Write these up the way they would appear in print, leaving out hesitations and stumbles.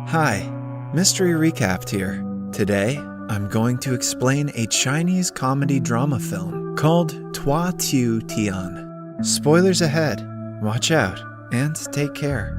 Hi, Mystery Recapped here. Today, I'm going to explain a Chinese comedy drama film called Toi Tu Tian. Spoilers ahead, watch out, and take care.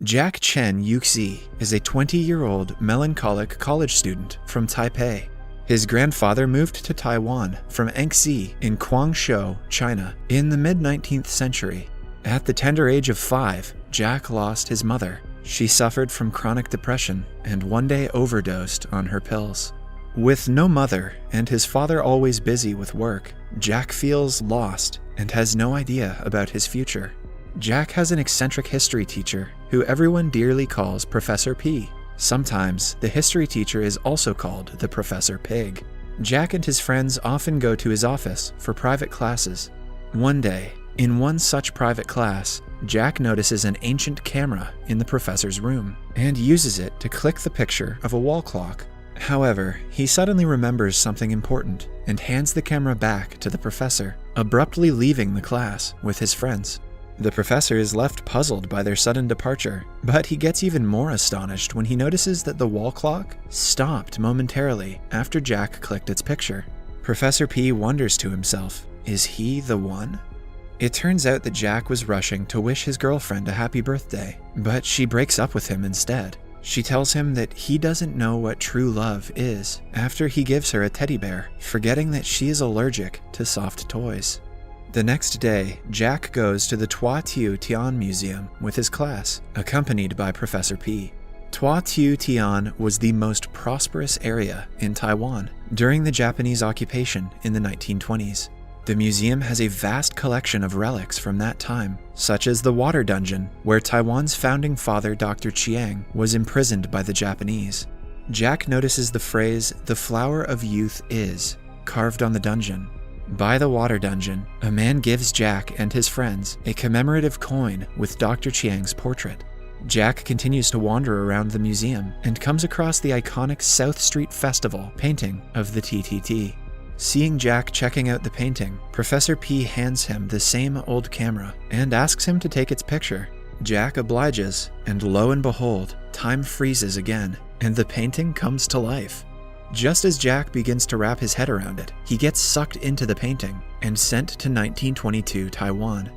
Jack Chen Yuxi is a 20-year-old melancholic college student from Taipei. His grandfather moved to Taiwan from Anxi in Guangzhou, China, in the mid-19th century. At the tender age of 5, Jack lost his mother. She suffered from chronic depression and one day overdosed on her pills. With no mother and his father always busy with work, Jack feels lost and has no idea about his future. Jack has an eccentric history teacher who everyone dearly calls Professor P. Sometimes, the history teacher is also called the Professor Pig. Jack and his friends often go to his office for private classes. One day, in one such private class, Jack notices an ancient camera in the professor's room and uses it to click the picture of a wall clock. However, he suddenly remembers something important and hands the camera back to the professor, abruptly leaving the class with his friends. The professor is left puzzled by their sudden departure, but he gets even more astonished when he notices that the wall clock stopped momentarily after Jack clicked its picture. Professor P wonders to himself, is he the one? It turns out that Jack was rushing to wish his girlfriend a happy birthday, but she breaks up with him instead. She tells him that he doesn't know what true love is after he gives her a teddy bear, forgetting that she is allergic to soft toys. The next day, Jack goes to the Toi Tu Tian Museum with his class, accompanied by Professor P. Toi Tu Tian was the most prosperous area in Taiwan during the Japanese occupation in the 1920s. The museum has a vast collection of relics from that time, such as the water dungeon, where Taiwan's founding father Dr. Chiang was imprisoned by the Japanese. Jack notices the phrase, "The flower of youth is," carved on the dungeon. By the water dungeon, a man gives Jack and his friends a commemorative coin with Dr. Chiang's portrait. Jack continues to wander around the museum and comes across the iconic South Street Festival painting of the TTT. Seeing Jack checking out the painting, Professor P hands him the same old camera and asks him to take its picture. Jack obliges, and lo and behold, time freezes again, and the painting comes to life. Just as Jack begins to wrap his head around it, he gets sucked into the painting and sent to 1922 Taiwan.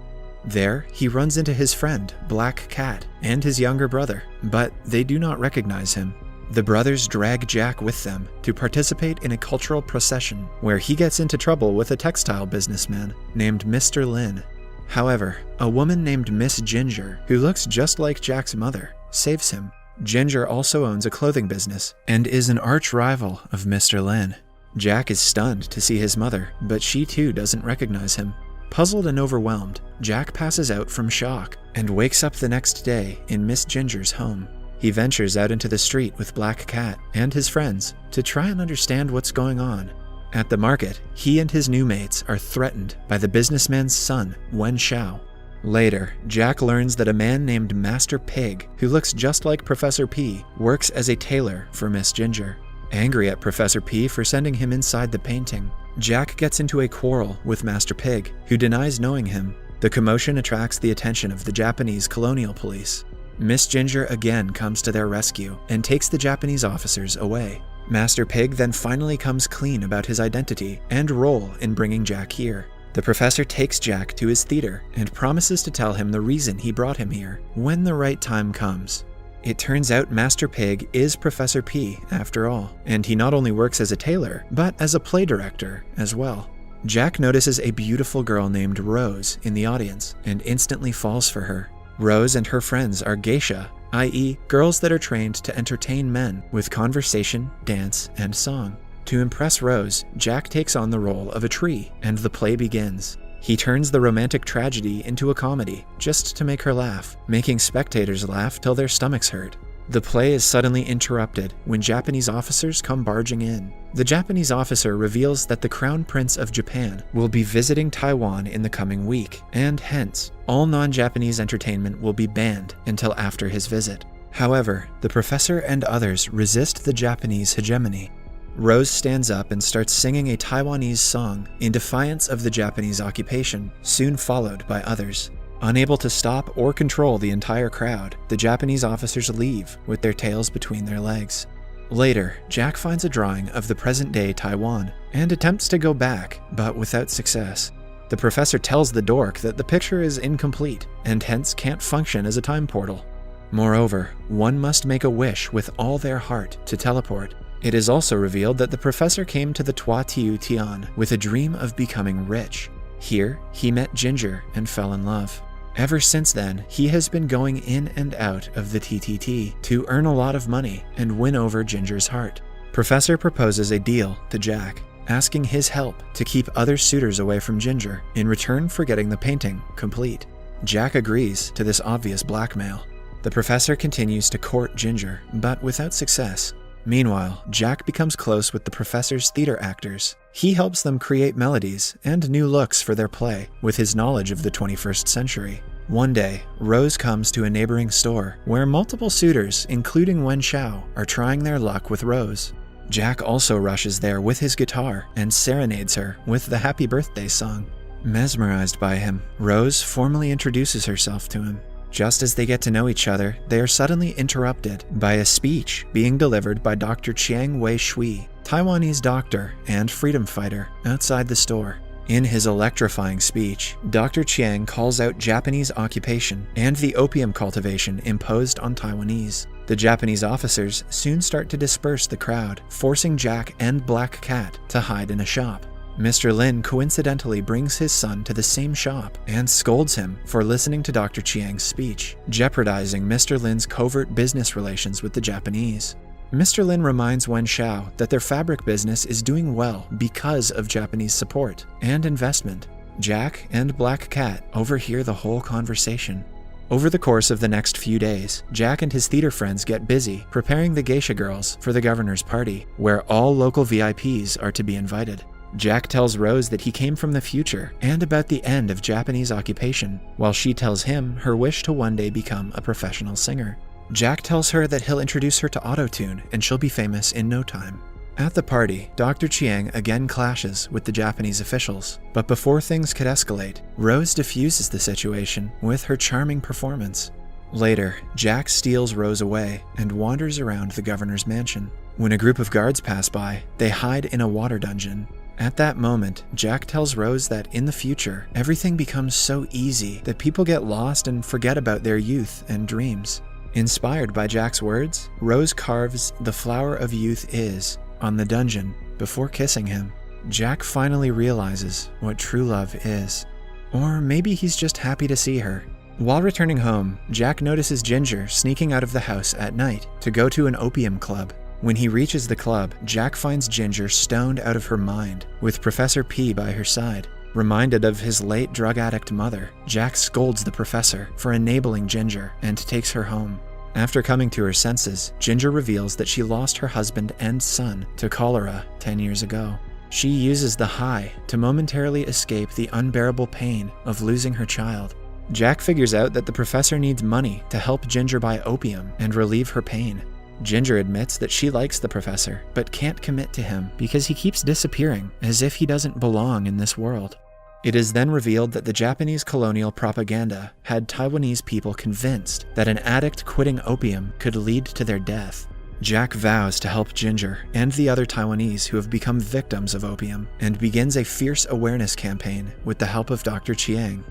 There, he runs into his friend, Black Cat, and his younger brother, but they do not recognize him. The brothers drag Jack with them to participate in a cultural procession where he gets into trouble with a textile businessman named Mr. Lin. However, a woman named Miss Ginger, who looks just like Jack's mother, saves him. Ginger also owns a clothing business and is an arch rival of Mr. Lin. Jack is stunned to see his mother, but she too doesn't recognize him. Puzzled and overwhelmed, Jack passes out from shock and wakes up the next day in Miss Ginger's home. He ventures out into the street with Black Cat and his friends to try and understand what's going on. At the market, he and his new mates are threatened by the businessman's son, Wen Xiao. Later, Jack learns that a man named Master Pig, who looks just like Professor P, works as a tailor for Miss Ginger. Angry at Professor P for sending him inside the painting, Jack gets into a quarrel with Master Pig, who denies knowing him. The commotion attracts the attention of the Japanese colonial police. Miss Ginger again comes to their rescue and takes the Japanese officers away. Master Pig then finally comes clean about his identity and role in bringing Jack here. The professor takes Jack to his theater and promises to tell him the reason he brought him here when the right time comes. It turns out Master Pig is Professor P after all, and he not only works as a tailor, but as a play director as well. Jack notices a beautiful girl named Rose in the audience and instantly falls for her. Rose and her friends are geisha, i.e., girls that are trained to entertain men with conversation, dance, and song. To impress Rose, Jack takes on the role of a tree, and the play begins. He turns the romantic tragedy into a comedy, just to make her laugh, making spectators laugh till their stomachs hurt. The play is suddenly interrupted when Japanese officers come barging in. The Japanese officer reveals that the Crown Prince of Japan will be visiting Taiwan in the coming week, and hence, all non-Japanese entertainment will be banned until after his visit. However, the professor and others resist the Japanese hegemony. Rose stands up and starts singing a Taiwanese song in defiance of the Japanese occupation, soon followed by others. Unable to stop or control the entire crowd, the Japanese officers leave with their tails between their legs. Later, Jack finds a drawing of the present-day Taiwan and attempts to go back, but without success. The professor tells the dork that the picture is incomplete and hence can't function as a time portal. Moreover, one must make a wish with all their heart to teleport. It is also revealed that the professor came to the Tua Tiu Tian with a dream of becoming rich. Here, he met Ginger and fell in love. Ever since then, he has been going in and out of the TTT to earn a lot of money and win over Ginger's heart. Professor proposes a deal to Jack, asking his help to keep other suitors away from Ginger in return for getting the painting complete. Jack agrees to this obvious blackmail. The professor continues to court Ginger, but without success. Meanwhile, Jack becomes close with the professor's theater actors. He helps them create melodies and new looks for their play with his knowledge of the 21st century. One day, Rose comes to a neighboring store where multiple suitors, including Wen Xiao, are trying their luck with Rose. Jack also rushes there with his guitar and serenades her with the Happy Birthday song. Mesmerized by him, Rose formally introduces herself to him. Just as they get to know each other, they are suddenly interrupted by a speech being delivered by Dr. Chiang Wei-shui, Taiwanese doctor and freedom fighter, outside the store. In his electrifying speech, Dr. Chiang calls out Japanese occupation and the opium cultivation imposed on Taiwanese. The Japanese officers soon start to disperse the crowd, forcing Jack and Black Cat to hide in a shop. Mr. Lin coincidentally brings his son to the same shop and scolds him for listening to Dr. Chiang's speech, jeopardizing Mr. Lin's covert business relations with the Japanese. Mr. Lin reminds Wen Xiao that their fabric business is doing well because of Japanese support and investment. Jack and Black Cat overhear the whole conversation. Over the course of the next few days, Jack and his theater friends get busy preparing the geisha girls for the governor's party, where all local VIPs are to be invited. Jack tells Rose that he came from the future and about the end of Japanese occupation, while she tells him her wish to one day become a professional singer. Jack tells her that he'll introduce her to Autotune and she'll be famous in no time. At the party, Dr. Chiang again clashes with the Japanese officials, but before things could escalate, Rose diffuses the situation with her charming performance. Later, Jack steals Rose away and wanders around the governor's mansion. When a group of guards pass by, they hide in a water dungeon. At that moment, Jack tells Rose that in the future, everything becomes so easy that people get lost and forget about their youth and dreams. Inspired by Jack's words, Rose carves "The Flower of Youth Is" on the dungeon before kissing him. Jack finally realizes what true love is. Or maybe he's just happy to see her. While returning home, Jack notices Ginger sneaking out of the house at night to go to an opium club. When he reaches the club, Jack finds Ginger stoned out of her mind, with Professor P by her side. Reminded of his late drug addict mother, Jack scolds the professor for enabling Ginger and takes her home. After coming to her senses, Ginger reveals that she lost her husband and son to cholera 10 years ago. She uses the high to momentarily escape the unbearable pain of losing her child. Jack figures out that the professor needs money to help Ginger buy opium and relieve her pain. Ginger admits that she likes the professor, but can't commit to him because he keeps disappearing as if he doesn't belong in this world. It is then revealed that the Japanese colonial propaganda had Taiwanese people convinced that an addict quitting opium could lead to their death. Jack vows to help Ginger and the other Taiwanese who have become victims of opium and begins a fierce awareness campaign with the help of Dr. Chiang.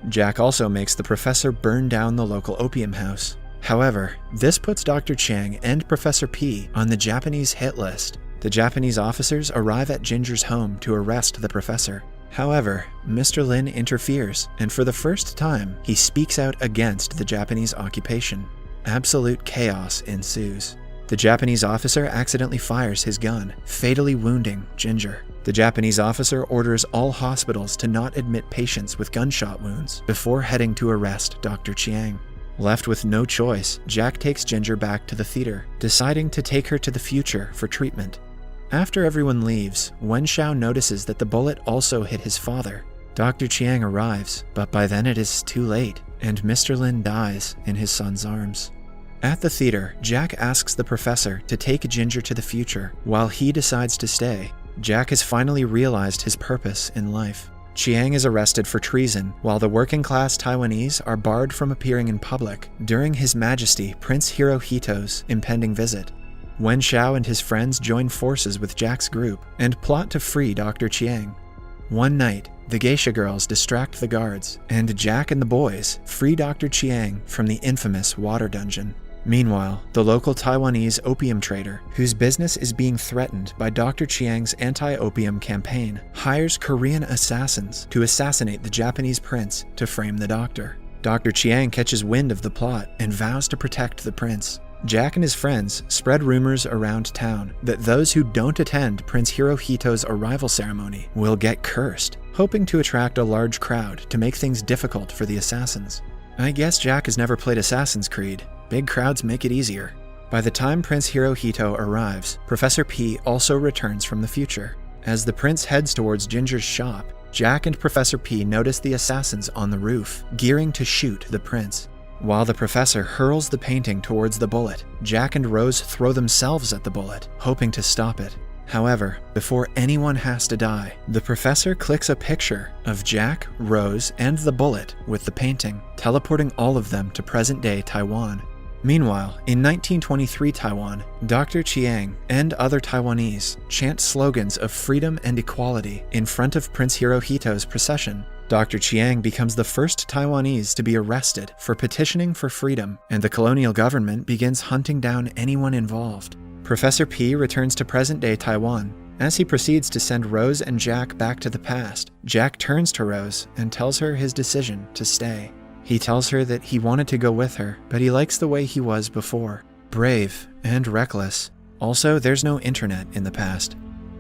Jack also makes the professor burn down the local opium house. However, this puts Dr. Chiang and Professor P on the Japanese hit list. The Japanese officers arrive at Ginger's home to arrest the professor. However, Mr. Lin interferes, and for the first time, he speaks out against the Japanese occupation. Absolute chaos ensues. The Japanese officer accidentally fires his gun, fatally wounding Ginger. The Japanese officer orders all hospitals to not admit patients with gunshot wounds before heading to arrest Dr. Chiang. Left with no choice, Jack takes Ginger back to the theater, deciding to take her to the future for treatment. After everyone leaves, Wen Xiao notices that the bullet also hit his father. Dr. Chiang arrives, but by then it is too late, and Mr. Lin dies in his son's arms. At the theater, Jack asks the professor to take Ginger to the future, while he decides to stay. Jack has finally realized his purpose in life. Chiang is arrested for treason, while the working-class Taiwanese are barred from appearing in public during His Majesty Prince Hirohito's impending visit. Wen Xiao and his friends join forces with Jack's group and plot to free Dr. Chiang. One night, the geisha girls distract the guards, and Jack and the boys free Dr. Chiang from the infamous water dungeon. Meanwhile, the local Taiwanese opium trader, whose business is being threatened by Dr. Chiang's anti-opium campaign, hires Korean assassins to assassinate the Japanese prince to frame the doctor. Dr. Chiang catches wind of the plot and vows to protect the prince. Jack and his friends spread rumors around town that those who don't attend Prince Hirohito's arrival ceremony will get cursed, hoping to attract a large crowd to make things difficult for the assassins. I guess Jack has never played Assassin's Creed. Big crowds make it easier. By the time Prince Hirohito arrives, Professor P also returns from the future. As the prince heads towards Ginger's shop, Jack and Professor P notice the assassins on the roof, gearing to shoot the prince. While the professor hurls the painting towards the bullet, Jack and Rose throw themselves at the bullet, hoping to stop it. However, before anyone has to die, the professor clicks a picture of Jack, Rose, and the bullet with the painting, teleporting all of them to present-day Taiwan. Meanwhile, in 1923 Taiwan, Dr. Chiang and other Taiwanese chant slogans of freedom and equality in front of Prince Hirohito's procession. Dr. Chiang becomes the first Taiwanese to be arrested for petitioning for freedom, and the colonial government begins hunting down anyone involved. Professor P returns to present-day Taiwan. As he proceeds to send Rose and Jack back to the past, Jack turns to Rose and tells her his decision to stay. He tells her that he wanted to go with her, but he likes the way he was before, brave and reckless. Also, there's no internet in the past.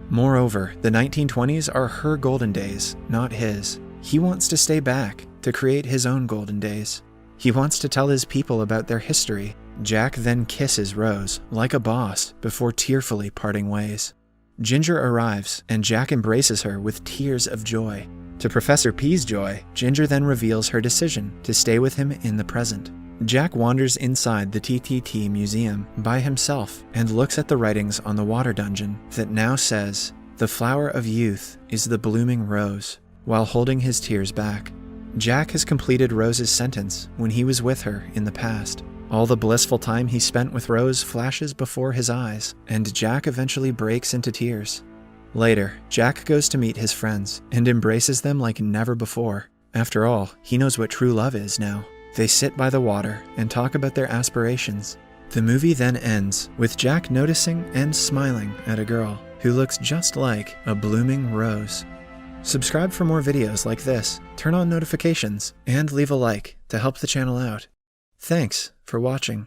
Moreover, the 1920s are her golden days, not his. He wants to stay back to create his own golden days. He wants to tell his people about their history. Jack then kisses Rose like a boss before tearfully parting ways. Ginger arrives, and Jack embraces her with tears of joy. To Professor P's joy, Ginger then reveals her decision to stay with him in the present. Jack wanders inside the TTT Museum by himself and looks at the writings on the water dungeon that now says, "The flower of youth is the blooming rose," while holding his tears back. Jack has completed Rose's sentence when he was with her in the past. All the blissful time he spent with Rose flashes before his eyes, and Jack eventually breaks into tears. Later, Jack goes to meet his friends and embraces them like never before. After all, he knows what true love is now. They sit by the water and talk about their aspirations. The movie then ends with Jack noticing and smiling at a girl who looks just like a blooming rose. Subscribe for more videos like this, turn on notifications, and leave a like to help the channel out. Thanks for watching.